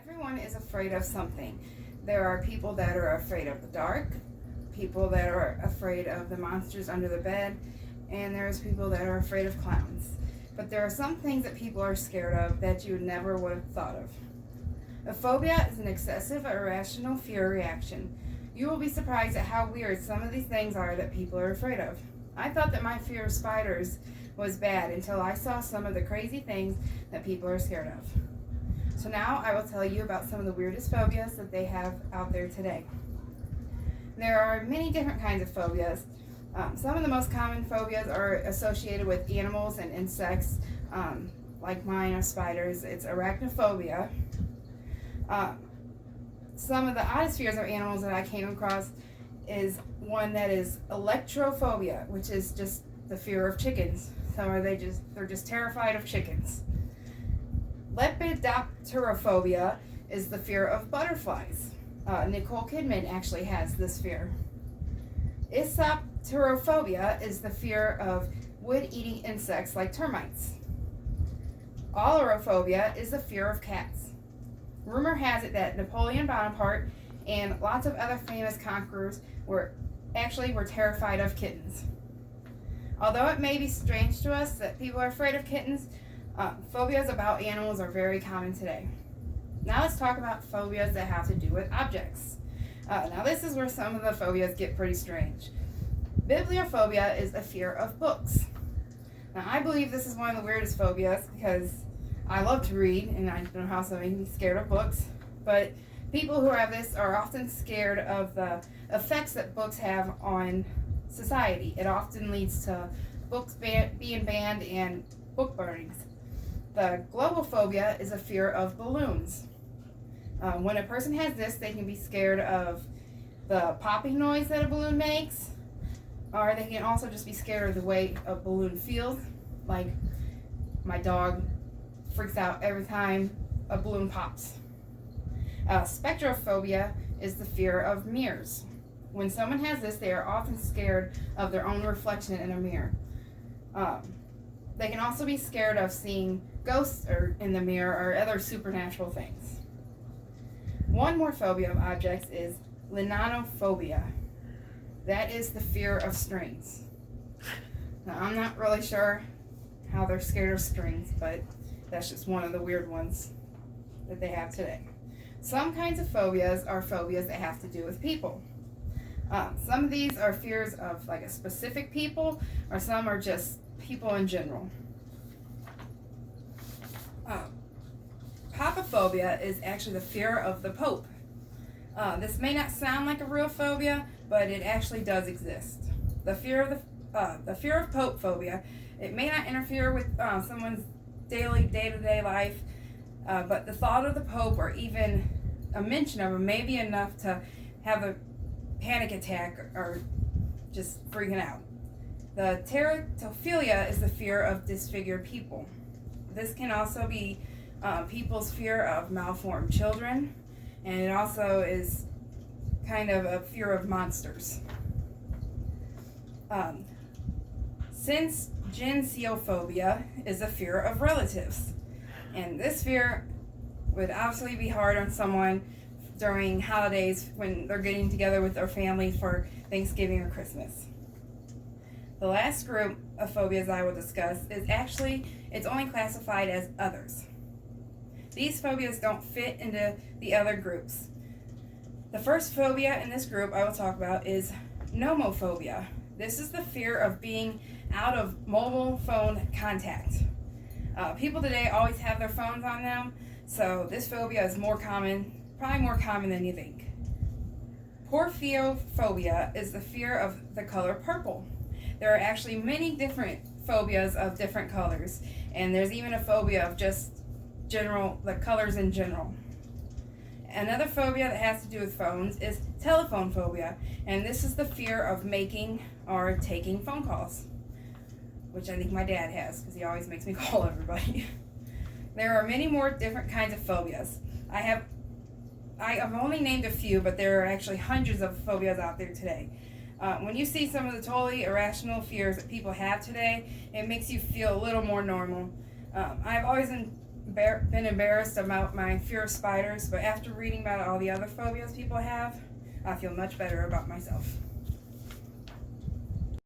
Everyone is afraid of something. There are people that are afraid of the dark, people that are afraid of the monsters under the bed, and there's people that are afraid of clowns. But there are some things that people are scared of that you never would have thought of. A phobia is an excessive or irrational fear reaction. You will be surprised at how weird some of these things are that people are afraid of. I thought that my fear of spiders was bad until I saw some of the crazy things that people are scared of. So now I will tell you about some of the weirdest phobias that they have out there today. There are many different kinds of phobias. Some of the most common phobias are associated with animals and insects, like mine of spiders. It's arachnophobia. Some of the oddest fears of animals that I came across is one that is electrophobia, which is just the fear of chickens. They're just terrified of chickens. Lepidopterophobia is the fear of butterflies. Nicole Kidman actually has this fear. Isopterophobia is the fear of wood-eating insects like termites. Olorophobia is the fear of cats. Rumor has it that Napoleon Bonaparte and lots of other famous conquerors were terrified of kittens. Although it may be strange to us that people are afraid of kittens, phobias about animals are very common today. Now let's talk about phobias that have to do with objects. Now this is where some of the phobias get pretty strange. Bibliophobia is a fear of books. Now I believe this is one of the weirdest phobias because I love to read and I don't know how some make me scared of books, but people who have this are often scared of the effects that books have on society. It often leads to books being banned and book burnings. The globophobia is a fear of balloons. When a person has this, they can be scared of the popping noise that a balloon makes, or they can also just be scared of the way a balloon feels. Like my dog freaks out every time a balloon pops. Spectrophobia is the fear of mirrors. When someone has this, they are often scared of their own reflection in a mirror. They can also be scared of seeing ghosts in the mirror or other supernatural things. One more phobia of objects is linophobia. That is the fear of strings. Now, I'm not really sure how they're scared of strings, but that's just one of the weird ones that they have today. Some kinds of phobias are phobias that have to do with people. Some of these are fears of like a specific people, or some are just people in general. Papophobia is actually the fear of the Pope. This may not sound like a real phobia, but it actually does exist. The fear of Pope phobia, it may not interfere with someone's daily day-to-day life, but the thought of the Pope or even a mention of him may be enough to have a panic attack or just freaking out. The teratophilia is the fear of disfigured people. This can also be people's fear of malformed children, and it also is kind of a fear of monsters. Syngensiophobia is a fear of relatives, and this fear would obviously be hard on someone during holidays when they're getting together with their family for Thanksgiving or Christmas. The last group of phobias I will discuss is it's only classified as others. These phobias don't fit into the other groups. The first phobia in this group I will talk about is nomophobia. This is the fear of being out of mobile phone contact. People today always have their phones on them, so this phobia is probably more common than you think. Porphiophobia is the fear of the color purple. There are actually many different phobias of different colors, and there's even a phobia of just the colors in general. Another phobia that has to do with phones is telephone phobia, and this is the fear of making or taking phone calls, which I think my dad has because he always makes me call everybody. There are many more different kinds of phobias. I have only named a few, but there are actually hundreds of phobias out there today. When you see some of the totally irrational fears that people have today, it makes you feel a little more normal. I've always been embarrassed about my fear of spiders, but after reading about all the other phobias people have, I feel much better about myself.